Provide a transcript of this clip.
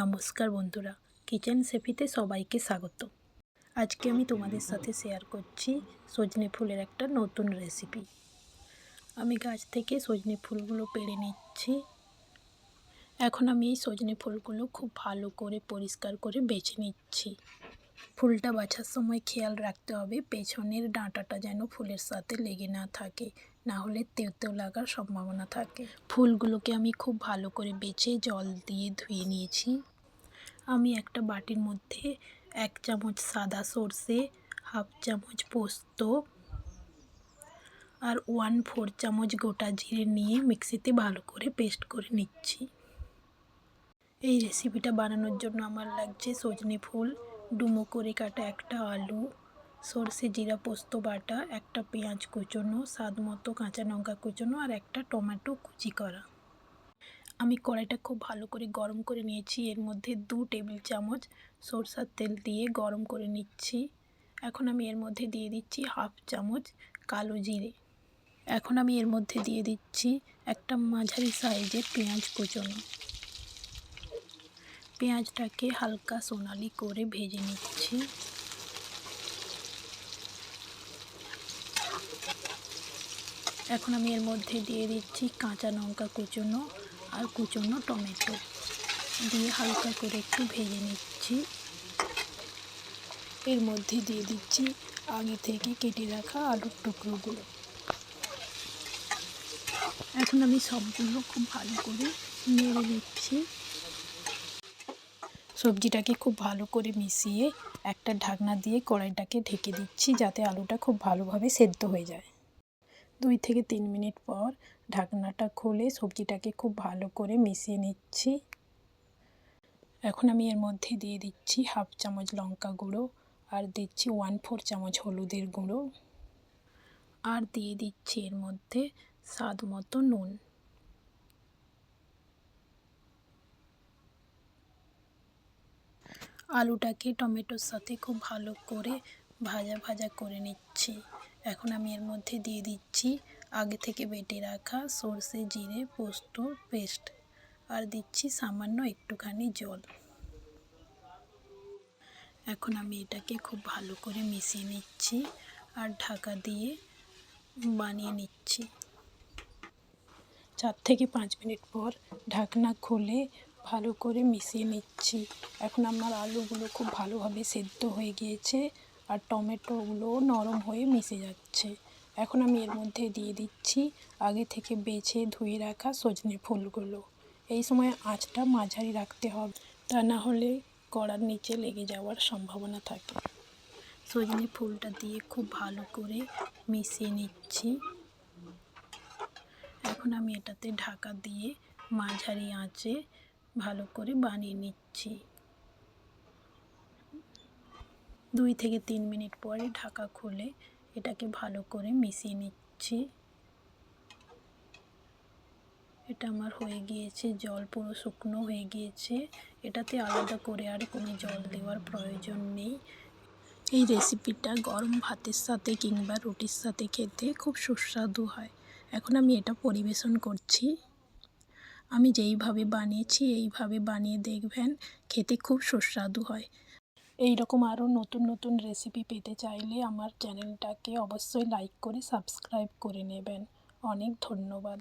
নমস্কার বন্ধুরা, কিচেন শেফিতে সবাইকে স্বাগত। আজকে আমি তোমাদের সাথে শেয়ার করছি সজনে ফুলের একটা নতুন রেসিপি। আমি গাছ থেকে সজনে ফুলগুলো পেড়ে নিচ্ছি। এখন আমি এই সজনে ফুলগুলো খুব ভালো করে পরিষ্কার করে বেছে নিচ্ছি। ফুলটা বাছার সময় খেয়াল রাখতে হবে পেছনের ডাঁটাটা যেন ফুলের সাথে লেগে না থাকে, না হলে তেতো লাগার সম্ভাবনা থাকে। ফুলগুলোকে আমি খুব ভালো করে বেছে জল দিয়ে ধুয়ে নিয়েছি। আমি একটা বাটির মধ্যে 1 চামচ সাদা সর্ষে, হাফ চামচ পোস্ত আর 1/4 চামচ গোটা জিরে নিয়ে মিক্সিতে ভালো করে পেস্ট করে নিচ্ছি। এই রেসিপিটা বানানোর জন্য আমার লাগছে সজনে ফুল, ডুমো করে কাটা একটা আলু, সর্ষে জিরা পোস্ত বাটা, একটা পেঁয়াজ কুচোনো, স্বাদ মতো কাঁচা লঙ্কা কুচোনো আর একটা টমেটো কুচি করা। আমি কড়াইটা খুব ভালো করে গরম করে নিয়েছি। এর মধ্যে 2 টেবিল চামচ সরষের তেল দিয়ে গরম করে নিচ্ছি। এখন আমি এর মধ্যে দিয়ে দিচ্ছি হাফ চামচ কালো জিরে। এখন আমি এর মধ্যে দিয়ে দিচ্ছি একটা মাঝারি সাইজের পেঁয়াজ কুচোনো। পেঁয়াজটাকে হালকা সোনালি করে ভেজে নিচ্ছি। এখন আমি এর মধ্যে দিয়ে দিচ্ছি কাঁচা লঙ্কা কুচোনো আর কুচোনো টমেটো দিয়ে হালকা করে একটু ভেজে নিচ্ছি। এর মধ্যে দিয়ে দিচ্ছি আগে থেকে কেটে রাখা আলুর টুকরোগুলো। এখন আমি সবগুলো খুব ভালো করে নেড়ে দিচ্ছি। সবজিটাকে খুব ভালো করে মিশিয়ে একটা ঢাকনা দিয়ে কড়াইটাকে ঢেকে দিচ্ছি, যাতে আলুটা খুব ভালোভাবে সেদ্ধ হয়ে যায়। 2 থেকে 3 মিনিট পর ঢাকনাটা খুলে সবজিটাকে খুব ভালো করে মিশিয়ে নিচ্ছি। এখন আমি এর মধ্যে দিয়ে দিচ্ছি হাফ চামচ লঙ্কা গুঁড়ো আর দিচ্ছি 1/4 চামচ হলুদের গুঁড়ো আর দিয়ে দিচ্ছি এর মধ্যে স্বাদ মতো নুন। আলুটাকে টমেটোর সাথে খুব ভালো করে ভাজা ভাজা করে নিচ্ছি। এখন আমি এর মধ্যে দিয়ে দিচ্ছি আগে থেকে বেটে রাখা সর্ষে জিরে পোস্ত পেস্ট আর দিচ্ছি সামান্য একটুখানি জল। এখন আমি এটাকে খুব ভালো করে মিশিয়ে নিচ্ছি আর ঢাকা দিয়ে বানিয়ে নিচ্ছি। 4 থেকে 5 মিনিট পর ঢাকনা খুলে ভালো করে মিশিয়ে নিচ্ছি। এখন আমার আলুগুলো খুব ভালোভাবে সেদ্ধ হয়ে গিয়েছে আর টমেটোগুলো নরম হয়ে মিশে যাচ্ছে। এখন আমি এর মধ্যে দিয়ে দিচ্ছি আগে থেকে বেছে ধুয়ে রাখা সজনে ফুলগুলো। এই সময় আঁচটা মাঝারি রাখতে হবে, তা না হলে কড়ার নিচে লেগে যাওয়ার সম্ভাবনা থাকে। সজনে ফুলটা দিয়ে খুব ভালো করে মিশিয়ে নিচ্ছি। এখন আমি এটাতে ঢাকা দিয়ে মাঝারি আঁচে ভালো করে বানিয়ে নিচ্ছি। 2 থেকে 3 মিনিট পরে ঢাকা খুলে এটাকে ভালো করে মিশিয়ে নিচ্ছি। এটা আমার হয়ে গিয়েছে, জল পুরো শুকনো হয়ে গিয়েছে। এটাতে আলাদা করে আর কোনো জল দেওয়ার প্রয়োজন নেই। এই রেসিপিটা গরম ভাতের সাথে কিংবা রুটির সাথে খেতে খুব সুস্বাদু হয়। এখন আমি এটা পরিবেশন করছি। আমি যেইভাবে বানিয়েছি এইভাবে বানিয়ে দেখবেন, খেতে খুব সুস্বাদু হয়। এই রকম আরও নতুন নতুন রেসিপি পেতে চাইলে আমার চ্যানেলটাকে অবশ্যই লাইক করে সাবস্ক্রাইব করে নেবেন। অনেক ধন্যবাদ।